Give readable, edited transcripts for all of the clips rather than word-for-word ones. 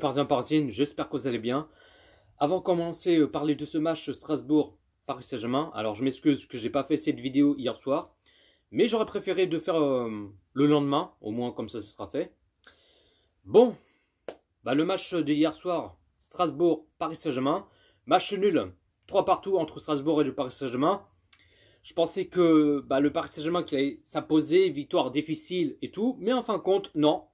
Parisiens, Parisiennes, j'espère que vous allez bien. Avant de commencer, parler de ce match Strasbourg-Paris Saint-Germain, alors je m'excuse que j'ai pas fait cette vidéo hier soir, mais j'aurais préféré de faire le lendemain, au moins comme ça ce sera fait. Bon, le match de hier soir, Strasbourg-Paris Saint-Germain, match nul, 3 partout entre Strasbourg et le Paris Saint-Germain. Je pensais que le Paris Saint-Germain qui allait s'imposer, victoire difficile et tout, mais en fin de compte, non.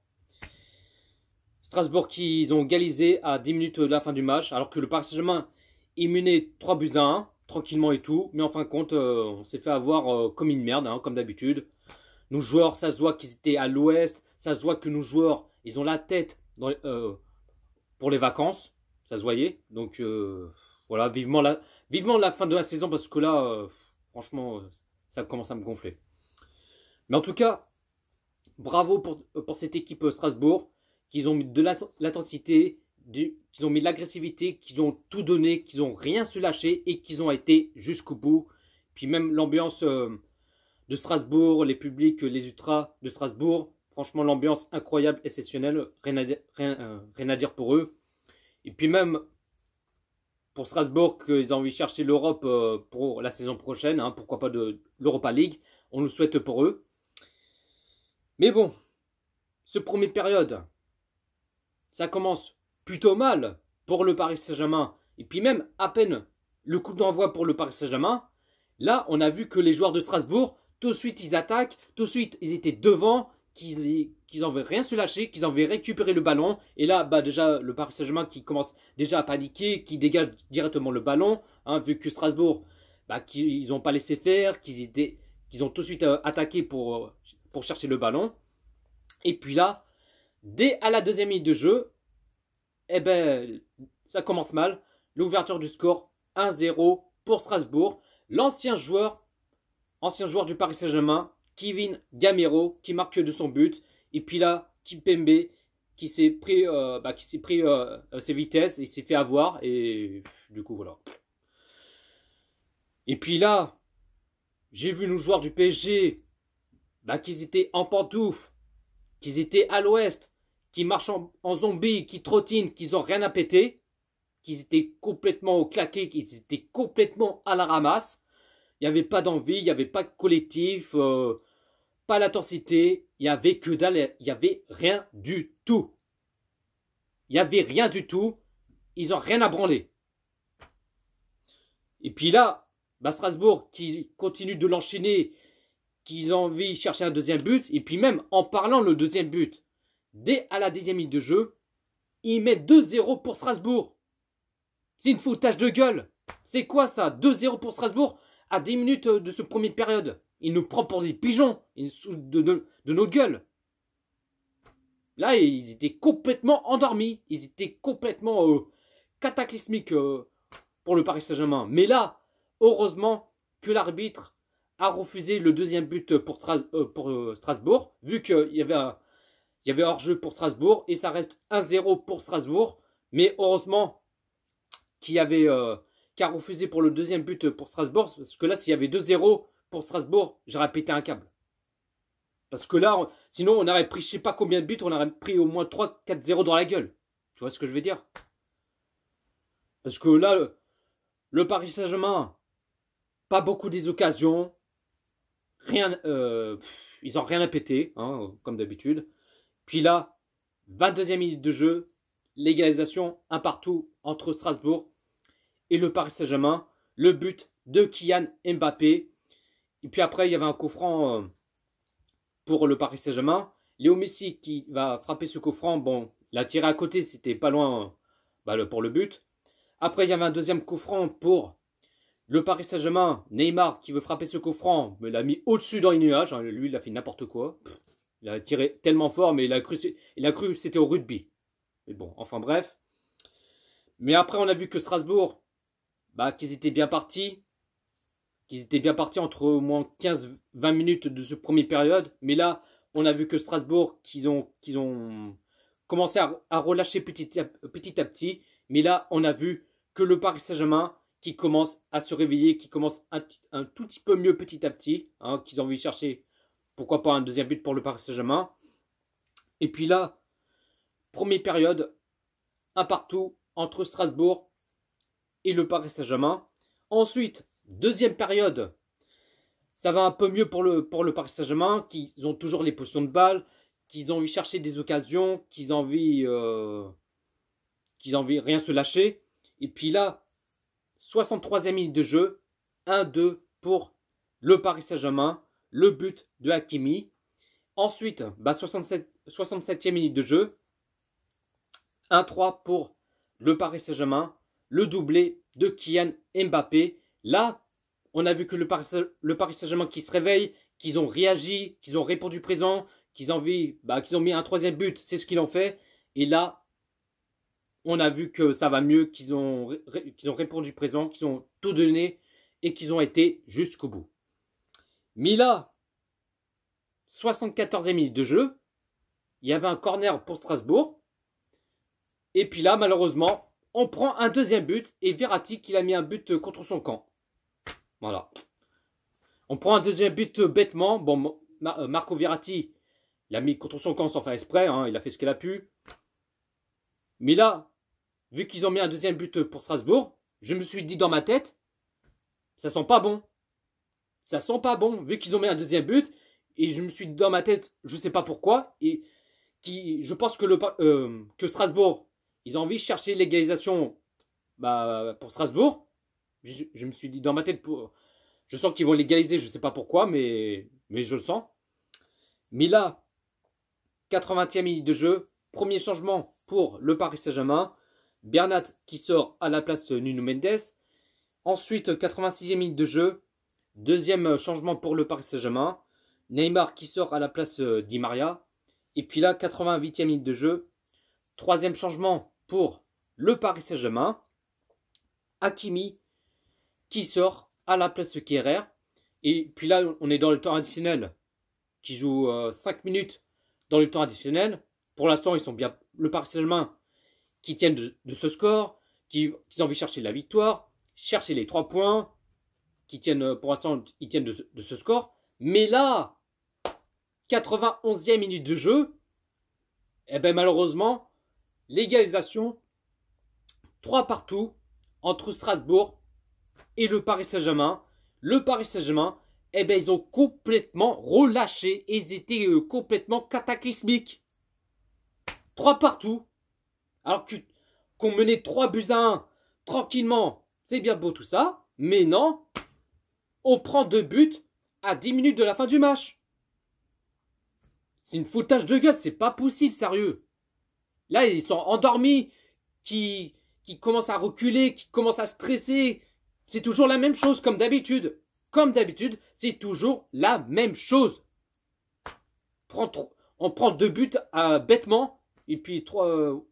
Strasbourg qui ont égalisé à 10 minutes de la fin du match, alors que le Paris Saint-Germain est mené 3 buts à 1, tranquillement et tout. Mais en fin de compte, on s'est fait avoir comme une merde, comme d'habitude. Nos joueurs, ça se voit qu'ils étaient à l'ouest, ça se voit que nos joueurs, ils ont la tête pour les vacances, ça se voyait. Donc voilà, vivement la fin de la saison, parce que là, franchement, ça commence à me gonfler. Mais en tout cas, bravo pour cette équipe Strasbourg, qu'ils ont mis de l'intensité, qu'ils ont mis de l'agressivité, qu'ils ont tout donné, qu'ils n'ont rien se lâcher et qu'ils ont été jusqu'au bout. Puis même l'ambiance de Strasbourg, les publics, les ultras de Strasbourg, franchement l'ambiance incroyable, exceptionnelle, rien à dire pour eux. Et puis même pour Strasbourg, qu'ils ont envie de chercher l'Europe pour la saison prochaine, pourquoi pas de l'Europa League, on le souhaite pour eux. Mais bon, ce première période, ça commence plutôt mal pour le Paris Saint-Germain. Et puis même à peine le coup d'envoi pour le Paris Saint-Germain, là on a vu que les joueurs de Strasbourg, tout de suite ils attaquent, tout de suite ils étaient devant, qu'ils n'avaient rien se lâcher, qu'ils avaient récupéré le ballon. Et là déjà le Paris Saint-Germain qui commence déjà à paniquer, qui dégage directement le ballon, vu que Strasbourg, qu'ils n'ont pas laissé faire, qu'ils ont tout de suite attaqué pour chercher le ballon. Et puis là, dès à la deuxième minute de jeu, ça commence mal. L'ouverture du score, 1-0 pour Strasbourg. L'ancien joueur du Paris Saint-Germain, Kevin Gamero, qui marque de son but. Et puis là, Kimpembe, qui s'est pris, ses vitesses, il s'est fait avoir. Et du coup, voilà. Et puis là, j'ai vu nos joueurs du PSG, qu'ils étaient en pantoufles, qu'ils étaient à l'ouest, qui marchent en zombie, qui trottinent, qu'ils n'ont rien à péter, qu'ils étaient complètement au claqué, qu'ils étaient complètement à la ramasse. Il n'y avait pas d'envie, il n'y avait pas de collectif, pas l'intensité, il n'y avait que dalle, il n'y avait rien du tout. Il n'y avait rien du tout, ils n'ont rien à branler. Et puis là, Strasbourg qui continue de l'enchaîner, qui ont envie de chercher un deuxième but, et puis même en parlant le deuxième but, dès à la 10e minute de jeu, ils mettent 2-0 pour Strasbourg. C'est une foutage de gueule. C'est quoi ça? 2-0 pour Strasbourg à 10 minutes de ce premier période. Il nous prend pour des pigeons. Il nous saoule de nos gueules. Là, ils étaient complètement endormis. Ils étaient complètement cataclysmiques pour le Paris Saint-Germain. Mais là, heureusement que l'arbitre a refusé le deuxième but pour Strasbourg, vu qu'il y avait hors-jeu pour Strasbourg, et ça reste 1-0 pour Strasbourg. Mais heureusement qu'il y avait qu'a refusé pour le deuxième but pour Strasbourg, parce que là, s'il y avait 2-0 pour Strasbourg, j'aurais pété un câble. Parce que là, sinon, on aurait pris je sais pas combien de buts, on aurait pris au moins 3-4-0 dans la gueule. Tu vois ce que je veux dire? Parce que là, le Paris Saint-Germain, pas beaucoup des occasions, rien, ils ont rien à péter, comme d'habitude. Puis là, 22e minute de jeu, l'égalisation, un partout entre Strasbourg et le Paris Saint-Germain. Le but de Kylian Mbappé. Et puis après, il y avait un coup franc pour le Paris Saint-Germain. Léo Messi qui va frapper ce coup franc. Bon, il a tiré à côté, c'était pas loin pour le but. Après, il y avait un deuxième coup franc pour le Paris Saint-Germain. Neymar qui veut frapper ce coup franc, mais l'a mis au-dessus dans les nuages. Lui, il a fait n'importe quoi. Il a tiré tellement fort, mais il a cru que c'était au rugby. Mais bon, enfin bref. Mais après, on a vu que Strasbourg, qu'ils étaient bien partis. Qu'ils étaient bien partis entre au moins 15-20 minutes de ce premier période. Mais là, on a vu que Strasbourg, qu'ils ont commencé à relâcher petit à petit. Mais là, on a vu que le Paris Saint-Germain qui commence à se réveiller, qui commence un tout petit peu mieux petit à petit. Qu'ils ont envie de chercher, pourquoi pas un deuxième but pour le Paris Saint-Germain. Et puis là, première période, un partout entre Strasbourg et le Paris Saint-Germain. Ensuite, deuxième période, ça va un peu mieux pour le Paris Saint-Germain, qui ont toujours les positions de balle, qu'ils ont envie de chercher des occasions, qu'ils ont envie rien se lâcher. Et puis là, 63e minute de jeu, 1-2 pour le Paris Saint-Germain, le but de Hakimi. Ensuite, 67e minute de jeu, 1-3 pour le Paris Saint-Germain, le doublé de Kylian Mbappé. Là, on a vu que le Paris Saint-Germain qui se réveille, qu'ils ont réagi, qu'ils ont répondu présent, qu'ils ont mis un troisième but, c'est ce qu'ils ont fait. Et là, on a vu que ça va mieux, qu'ils ont répondu présent, qu'ils ont tout donné et qu'ils ont été jusqu'au bout. Mais là, 74e minute de jeu, il y avait un corner pour Strasbourg. Et puis là, malheureusement, on prend un deuxième but et Verratti qui a mis un but contre son camp. Voilà. On prend un deuxième but bêtement. Bon, Marco Verratti l'a mis contre son camp sans faire exprès. Hein, il a fait ce qu'il a pu. Mais là, vu qu'ils ont mis un deuxième but pour Strasbourg, je me suis dit dans ma tête, ça sent pas bon. Ça sent pas bon, vu qu'ils ont mis un deuxième but. Et je me suis dit dans ma tête, je sais pas pourquoi. Et je pense que Strasbourg, ils ont envie de chercher l'égalisation pour Strasbourg. Je me suis dit dans ma tête, je sens qu'ils vont l'égaliser, je sais pas pourquoi, mais je le sens. Mais là, 80e minute de jeu, premier changement pour le Paris Saint-Germain. Bernat qui sort à la place de Nuno Mendes. Ensuite, 86e minute de jeu, deuxième changement pour le Paris Saint-Germain. Neymar qui sort à la place Di Maria. Et puis là, 88e minute de jeu, troisième changement pour le Paris Saint-Germain. Hakimi qui sort à la place de Kehrer. Et puis là, on est dans le temps additionnel, qui joue 5 minutes dans le temps additionnel. Pour l'instant, ils sont bien. Le Paris Saint-Germain qui tiennent de ce score, qui ont envie de chercher la victoire, chercher les 3 points, qui tiennent, pour l'instant, ils tiennent de ce score. Mais là, 91e minute de jeu, et bien malheureusement, l'égalisation, 3 partout entre Strasbourg et le Paris Saint-Germain. Le Paris Saint-Germain, eh ben ils ont complètement relâché. Ils étaient complètement cataclysmiques. 3 partout. Alors qu'on menait 3-1 tranquillement. C'est bien beau tout ça. Mais non. On prend 2 buts à 10 minutes de la fin du match. C'est une foutage de gueule. C'est pas possible, sérieux. Là, ils sont endormis. Qui commencent à reculer. Qui commencent à stresser. C'est toujours la même chose, comme d'habitude. Comme d'habitude, c'est toujours la même chose. On prend 2 buts bêtement. Et puis,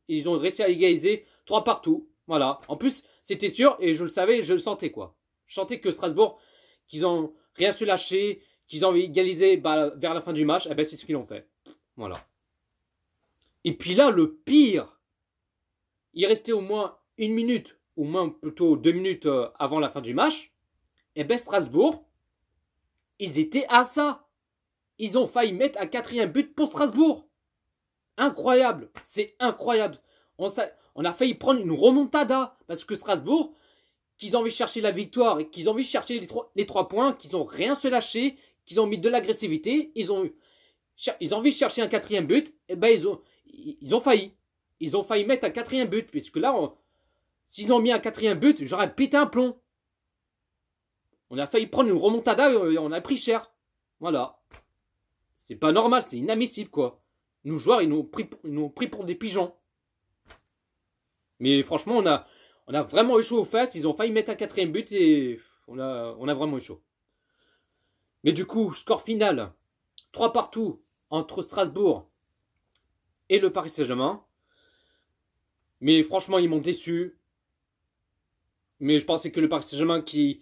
ils ont réussi à égaliser 3 partout. Voilà. En plus, c'était sûr, et je le savais, je le sentais, quoi. Je sentais que Strasbourg, qu'ils ont rien su lâcher, qu'ils ont égalisé vers la fin du match. Eh ben, c'est ce qu'ils ont fait. Voilà. Et puis là, le pire, il restait au moins 1 minute, au moins plutôt 2 minutes avant la fin du match. Eh ben, Strasbourg, ils étaient à ça. Ils ont failli mettre un 4e but pour Strasbourg. Incroyable, c'est incroyable. On a failli prendre une remontada parce que Strasbourg, qu'ils ont envie de chercher la victoire et qu'ils ont envie de chercher les 3 points, qu'ils n'ont rien se lâcher, qu'ils ont mis de l'agressivité, ils ont envie de chercher un 4e but, et ben ils ont failli. Ils ont failli mettre un 4e but, puisque là, s'ils ont mis un 4e but, j'aurais pété un plomb. On a failli prendre une remontada et on a pris cher. Voilà. C'est pas normal, c'est inadmissible, quoi. Nos joueurs, ils nous ont pris pour des pigeons. Mais franchement, on a vraiment eu chaud aux fesses. Ils ont failli mettre un 4e but et on a vraiment eu chaud. Mais du coup, score final, 3 partout entre Strasbourg et le Paris Saint-Germain. Mais franchement, ils m'ont déçu. Mais je pensais que le Paris Saint-Germain qu'il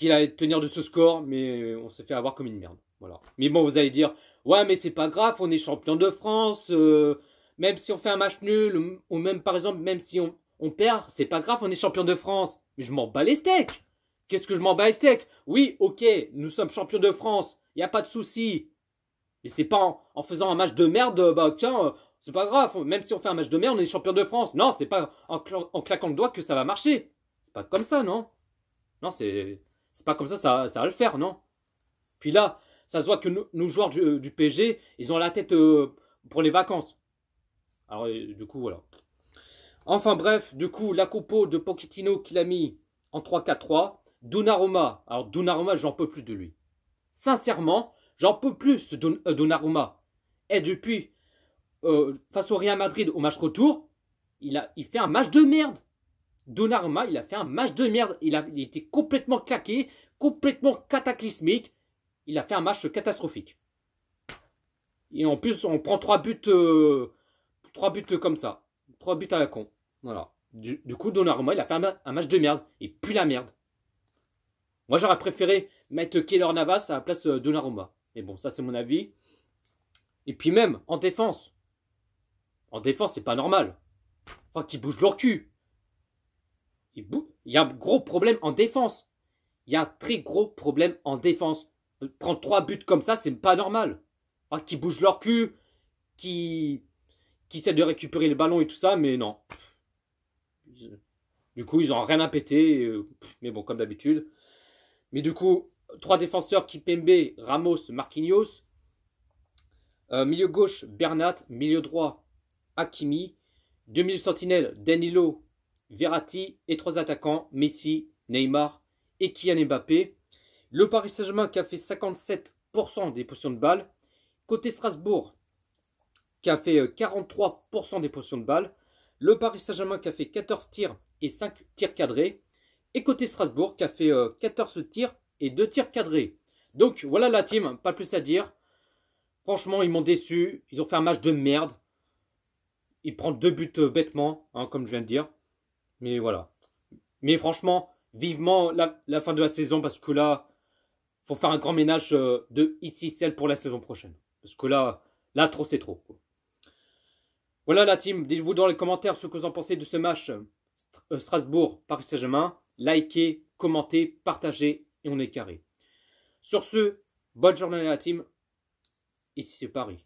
allait tenir de ce score, mais on s'est fait avoir comme une merde. Voilà. Mais bon, vous allez dire, ouais, mais c'est pas grave, on est champion de France, même si on fait un match nul, ou même par exemple, même si on perd, c'est pas grave, on est champion de France. Mais je m'en bats les steaks. Qu'est-ce que je m'en bats les steaks? Oui, ok, nous sommes champions de France, y a pas de souci. Mais c'est pas en faisant un match de merde, tiens, C'est pas grave, même si on fait un match de merde, on est champion de France. Non, c'est pas en claquant le doigt que ça va marcher. C'est pas comme ça, non? Non, c'est pas comme ça, ça va le faire, non? Puis là, ça se voit que nos joueurs du PSG, ils ont la tête pour les vacances. Alors, du coup, voilà. Enfin bref, du coup, la compo de Pochettino qu'il a mis en 3-4-3. Donnarumma. Alors, Donnarumma, j'en peux plus de lui. Sincèrement, j'en peux plus, ce Donnarumma. Et depuis, face au Real Madrid, au match retour, il fait un match de merde. Donnarumma, il a fait un match de merde. Il était complètement claqué, complètement cataclysmique. Il a fait un match catastrophique. Et en plus, on prend 3 buts comme ça. 3 buts à la con. Voilà. Du coup, Donnarumma, il a fait un match de merde. Et puis la merde. Moi, j'aurais préféré mettre Keylor Navas à la place de Donnarumma. Mais bon, ça, c'est mon avis. Et puis même, en défense. En défense, c'est pas normal. Enfin, qu'ils bougent leur cul. Il y a un gros problème en défense. Il y a un très gros problème en défense. Prendre 3 buts comme ça, c'est pas normal. Enfin, qu'ils bougent leur cul, qui essaient de récupérer le ballon et tout ça, mais non. Du coup, ils n'ont rien à péter. Mais bon, comme d'habitude. Mais du coup, 3 défenseurs, Kimpembe, Ramos, Marquinhos. Milieu gauche, Bernat. Milieu droit, Hakimi. 2 milieux sentinelles, Danilo, Verratti. Et 3 attaquants, Messi, Neymar et Kylian Mbappé. Le Paris Saint-Germain qui a fait 57% des possessions de balles. Côté Strasbourg, qui a fait 43% des possessions de balles. Le Paris Saint-Germain qui a fait 14 tirs et 5 tirs cadrés. Et côté Strasbourg qui a fait 14 tirs et 2 tirs cadrés. Donc voilà la team, pas plus à dire. Franchement, ils m'ont déçu. Ils ont fait un match de merde. Ils prennent 2 buts bêtement, hein, comme je viens de dire. Mais voilà. Mais franchement, vivement la fin de la saison parce que là, faut faire un grand ménage de ici celle pour la saison prochaine. Parce que là trop c'est trop. Voilà la team, dites-vous dans les commentaires ce que vous en pensez de ce match Strasbourg-Paris Saint-Germain. Likez, commentez, partagez et on est carré. Sur ce, bonne journée à la team. Ici c'est Paris.